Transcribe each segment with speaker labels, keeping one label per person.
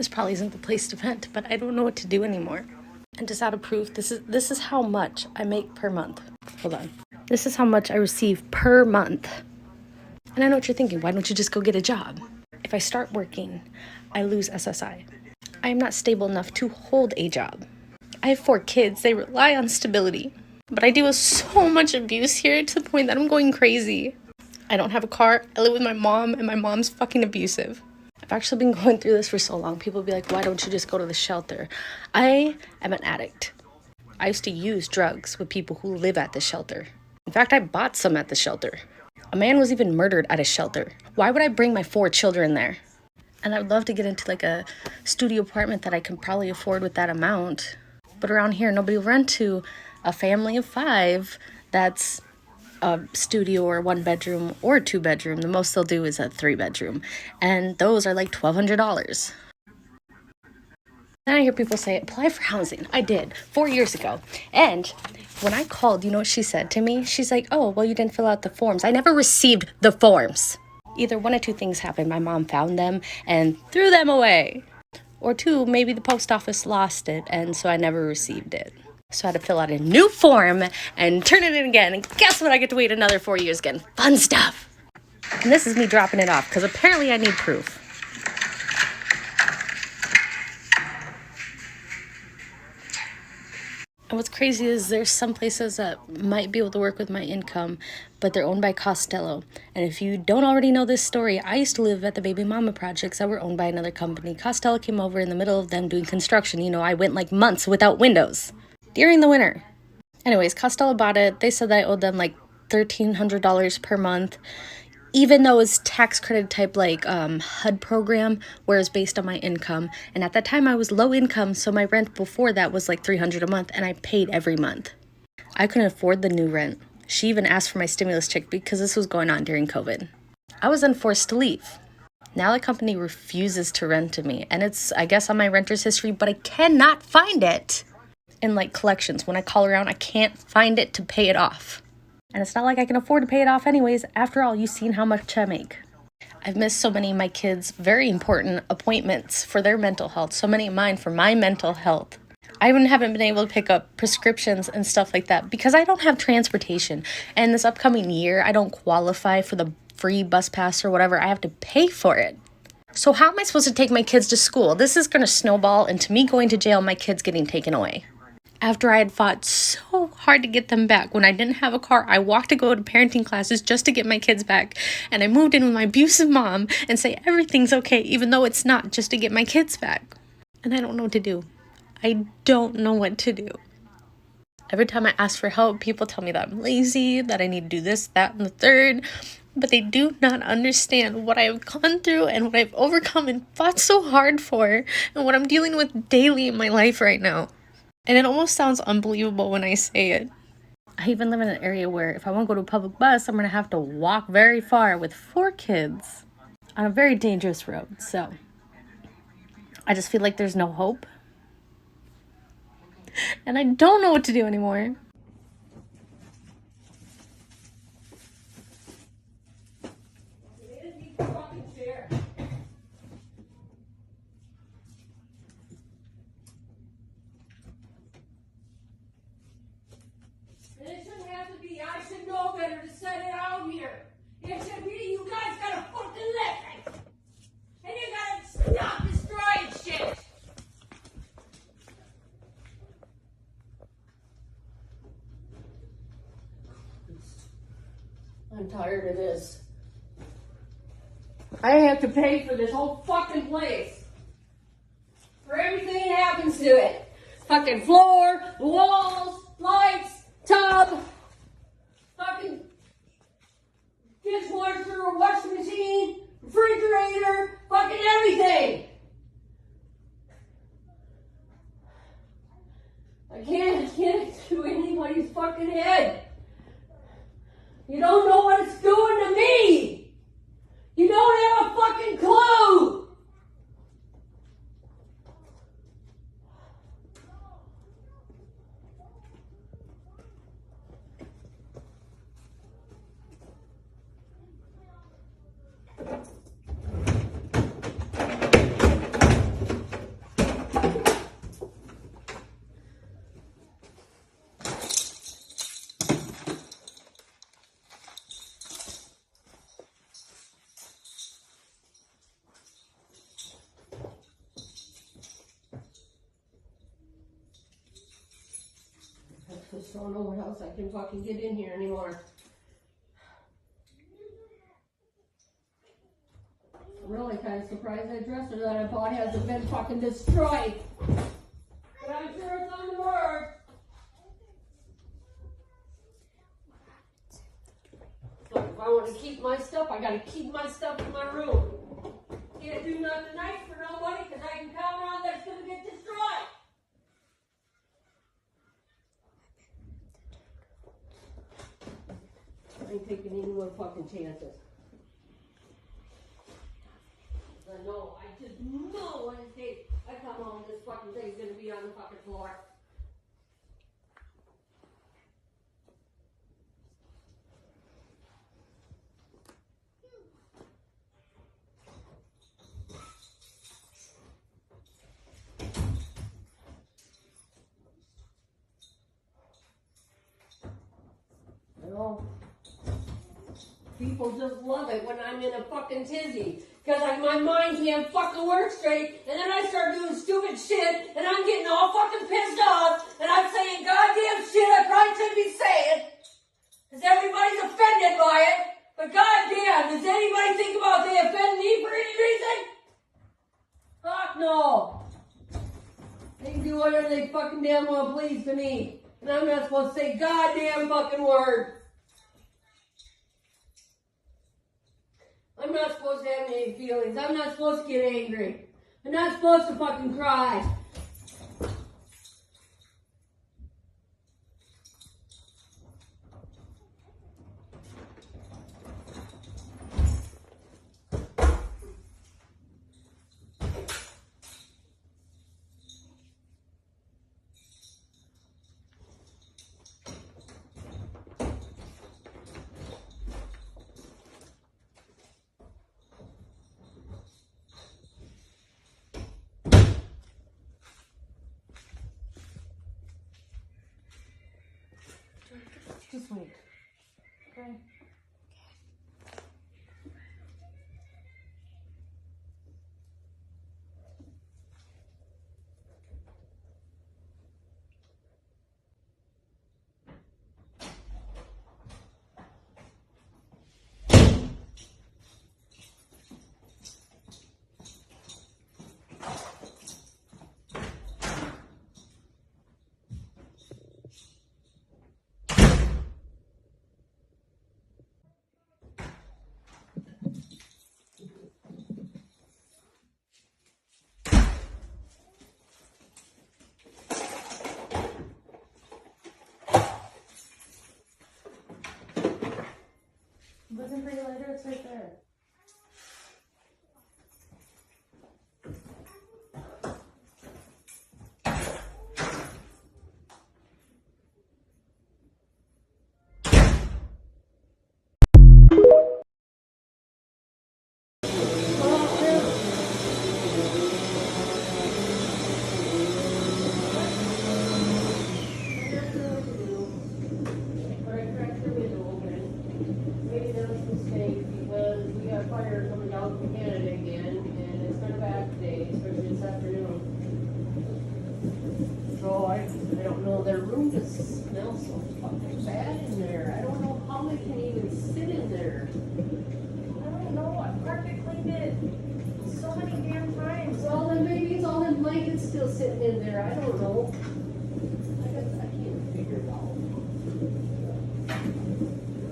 Speaker 1: This probably isn't the place to vent, but I don't know what to do anymore. And just out of proof, this is how much I make per month. Hold on. This is how much I receive per month. And I know what you're thinking. Why don't you just go get a job? If I start working, I lose SSI. I am not stable enough to hold a job. I have 4 kids. They rely on stability. But I deal with so much abuse here to the point that I'm going crazy. I don't have a car. I live with my mom, and my mom's fucking abusive. I've actually been going through this for so long. People be like, why don't you just go to the shelter? I am an addict. I used to use drugs with people who live at the shelter. In fact, I bought some at the shelter. A man was even murdered at a shelter. Why would I bring my 4 children there? And I'd love to get into like a studio apartment that I can probably afford with that amount. But around here, nobody will rent to a family of 5 that's a studio or 1 bedroom or 2 bedroom. The most they'll do is a 3 bedroom. And those are like $1,200. Then I hear people say, apply for housing. I did 4 years ago. And when I called, you know what she said to me? She's like, oh, well, you didn't fill out the forms. I never received the forms. Either 1 or 2 things happened. My mom found them and threw them away. Or 2, maybe the post office lost it, and so I never received it. So I had to fill out a new form and turn it in again. And guess what? I get to wait another 4 years again. Fun stuff. And this is me dropping it off because apparently I need proof. And what's crazy is there's some places that might be able to work with my income, but they're owned by Costello. And if you don't already know this story, I used to live at the Baby Mama projects that were owned by another company. Costello came over in the middle of them doing construction. You know, I went like months without windows during the winter. Anyways, Costello bought it. They said that I owed them like $1,300 per month, even though it's tax credit type like HUD program, where it's based on my income. And at that time I was low income, so my rent before that was like $300 a month, and I paid every month. I couldn't afford the new rent. She even asked for my stimulus check because this was going on during COVID. I was then forced to leave. Now the company refuses to rent to me, and it's, I guess, on my renter's history, but I cannot find it in like collections. When I call around, I can't find it to pay it off. And it's not like I can afford to pay it off anyways. After all, you've seen how much I make. I've missed so many of my kids' very important appointments for their mental health. So many of mine for my mental health. I even haven't been able to pick up prescriptions and stuff like that because I don't have transportation. And this upcoming year, I don't qualify for the free bus pass or whatever. I have to pay for it. So how am I supposed to take my kids to school? This is going to snowball into me going to jail and my kids getting taken away. After I had fought so hard to get them back, when I didn't have a car, I walked to go to parenting classes just to get my kids back. And I moved in with my abusive mom and say everything's okay, even though it's not, just to get my kids back. And I don't know what to do. I don't know what to do. Every time I ask for help, people tell me that I'm lazy, that I need to do this, that, and the third. But they do not understand what I've gone through and what I've overcome and fought so hard for, and what I'm dealing with daily in my life right now. And it almost sounds unbelievable when I say it. I even live in an area where if I want to go to a public bus, I'm going to have to walk very far with 4 kids on a very dangerous road. So I just feel like there's no hope. And I don't know what to do anymore.
Speaker 2: Better to set it out here. It should be you guys gotta fucking listen. And you gotta stop destroying shit. I'm tired of this. I have to pay for this whole fucking place. For everything that happens to it. Fucking floor, walls, lights, tub. Fucking dishwasher, washing machine, refrigerator, fucking everything. I can't get it to anybody's fucking head. You don't know what it's doing to me. You don't have a fucking clue. just don't know what else I can fucking get in here anymore. I'm really kind of surprised that dresser that I bought hasn't been fucking destroyed. But I'm sure it's on the board. Look, if I want to keep my stuff, I gotta keep my stuff in my room. Can't do nothing nice for nobody because I can count on that it's gonna get destroyed. I ain't taking any more fucking chances. I know, I just know in case I come home, this fucking thing's gonna be on the fucking floor. I know. People just love it when I'm in a fucking tizzy. Because like my mind can't fucking work straight, and then I start doing stupid shit, and I'm getting all fucking pissed off, and I'm saying goddamn shit I probably shouldn't be saying, because everybody's offended by it, but goddamn, does anybody think about they offend me for any reason? Fuck no. They can do whatever they fucking damn well please to me, and I'm not supposed to say goddamn fucking word. I'm not supposed to have any feelings. I'm not supposed to get angry. I'm not supposed to fucking cry. Just wait. Okay.
Speaker 1: Looking for your lighter, it's right there.
Speaker 2: Fire coming down from Canada again, and it's been a bad day, especially this afternoon. So I don't know, their room just smells so fucking bad in there. I don't know how they can even sit in there.
Speaker 1: I don't know. I've carpet cleaned it so many damn times.
Speaker 2: Well, then maybe it's all them blankets still sitting in there. I don't know. I can't figure it out.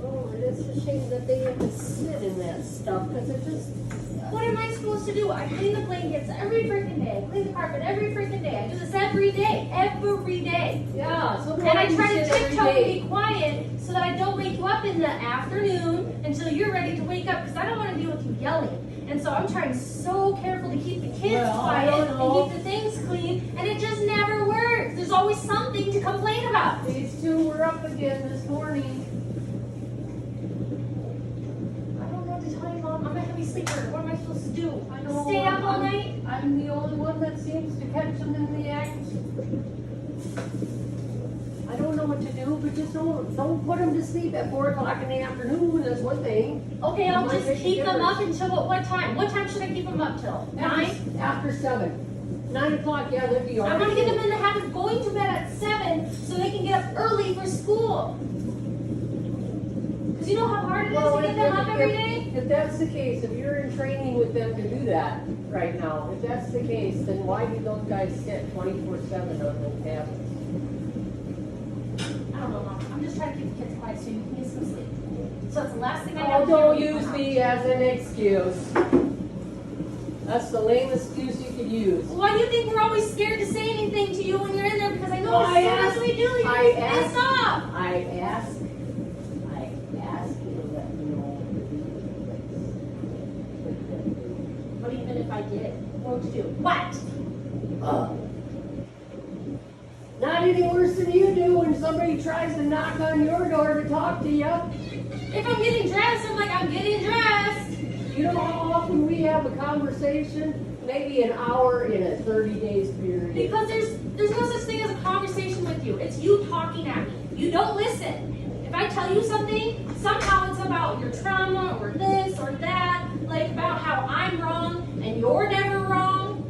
Speaker 2: Oh, and it's a shame that they have to sit in that stuff, because it just...
Speaker 1: What am I supposed to do? I clean the blankets every freaking day. I clean the carpet every freaking day. I do this every day. Every day.
Speaker 2: Yeah, so
Speaker 1: and I try to tiptoe and be quiet so that I don't wake you up in the afternoon until you're ready to wake up, because I don't want to deal with you yelling. And so I'm trying so careful to keep the kids quiet and keep the things clean, and it just never works. There's always something to complain about.
Speaker 2: These two were up again this morning.
Speaker 1: I don't know what to tell you, Mom. I'm a heavy sleeper. What am I supposed to do?
Speaker 2: I know,
Speaker 1: Stay up all night?
Speaker 2: I'm the only one that seems to catch them in the act. I don't know what to do, but just don't put them to sleep at 4 o'clock in the afternoon. That's one thing.
Speaker 1: Okay, I'll just keep them up until what time? What time should I keep them up till? 9?
Speaker 2: After 7. 9 o'clock, yeah, that'd be
Speaker 3: I
Speaker 2: alright.
Speaker 3: want to get them in the habit of going to bed at 7 so they can get up early for school. Because you know how hard it is to get them up every day?
Speaker 2: If that's the case, if you're in training with them to do that right now, if that's the case, then why do those guys sit 24/7 on those tablets?
Speaker 3: I don't know, Mom. I'm just trying to keep the kids quiet so you can get some sleep. So that's the last thing I
Speaker 2: Oh,
Speaker 3: have to
Speaker 2: don't
Speaker 3: do.
Speaker 2: use me as an excuse. That's the lamest excuse you could use.
Speaker 3: Why do you think we're always scared to say anything to you when you're in there? Because I know
Speaker 2: Well,
Speaker 3: as soon as we do, you're pissed off.
Speaker 2: I ask you to let me know.
Speaker 3: But even if I did, what would you do? What?
Speaker 2: Not any worse than you do when somebody tries to knock on your door to talk to you.
Speaker 3: If I'm getting dressed, I'm like, I'm getting dressed.
Speaker 2: You know how often we have a conversation? Maybe an hour in a 30 days period.
Speaker 3: Because there's no such thing as a conversation with you. It's you talking at me. You don't listen. If I tell you something, somehow it's about your trauma or this or that, like about how I'm wrong and you're never wrong.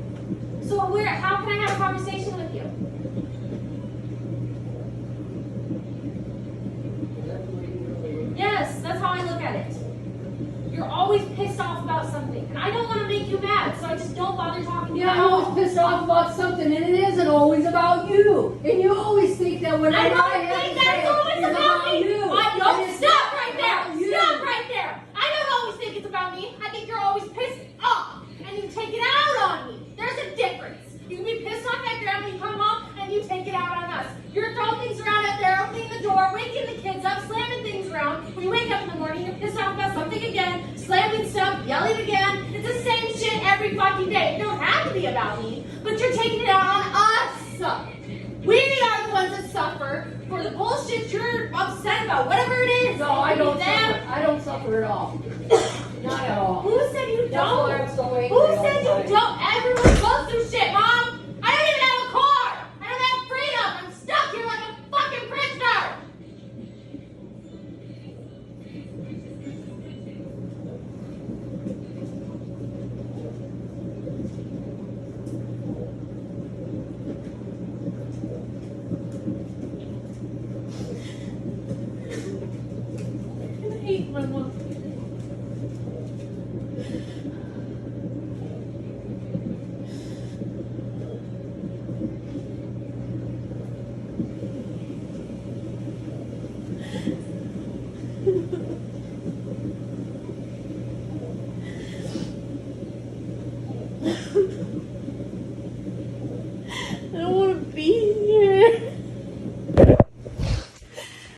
Speaker 3: So how can I have a conversation with you? Yes, that's how I look at it. You're always pissed off about something. And I don't want to make you mad, so I just don't bother talking to you.
Speaker 2: Yeah, I'm always pissed off about something, and it isn't always about you. And you always think that whenever
Speaker 3: I
Speaker 2: I
Speaker 3: don't
Speaker 2: have
Speaker 3: think
Speaker 2: to say
Speaker 3: that's always
Speaker 2: it's
Speaker 3: about me.
Speaker 2: you.
Speaker 3: No,
Speaker 2: And it's
Speaker 3: stop
Speaker 2: not
Speaker 3: right there.
Speaker 2: about you.
Speaker 3: Stop right there. I don't always think it's about me. I think you're always pissed off, and you take it out on me. There's a difference. You can be pissed off at Grandma when you come home, and you take it out on us. You're throwing things around out there, opening the door, waking the kids up, slamming things around. When you wake up in the morning, you're pissed off about something again, slamming stuff, yelling again. It's the same shit every fucking day. It don't have to be about me, but you're taking it out on us. We are the ones that suffer for the bullshit you're upset about, whatever it is.
Speaker 2: No, I don't
Speaker 3: Them.
Speaker 2: suffer. I don't suffer at all. Not at all.
Speaker 3: Who said you
Speaker 2: That's
Speaker 3: don't?
Speaker 2: why I'm so angry
Speaker 3: Who
Speaker 2: all
Speaker 3: said
Speaker 2: the
Speaker 3: you
Speaker 2: time.
Speaker 3: don't? Everyone goes through shit, Mom. I don't even have a car. I don't have freedom. I'm stuck here like a fucking prisoner. I hate my mom. I don't want to be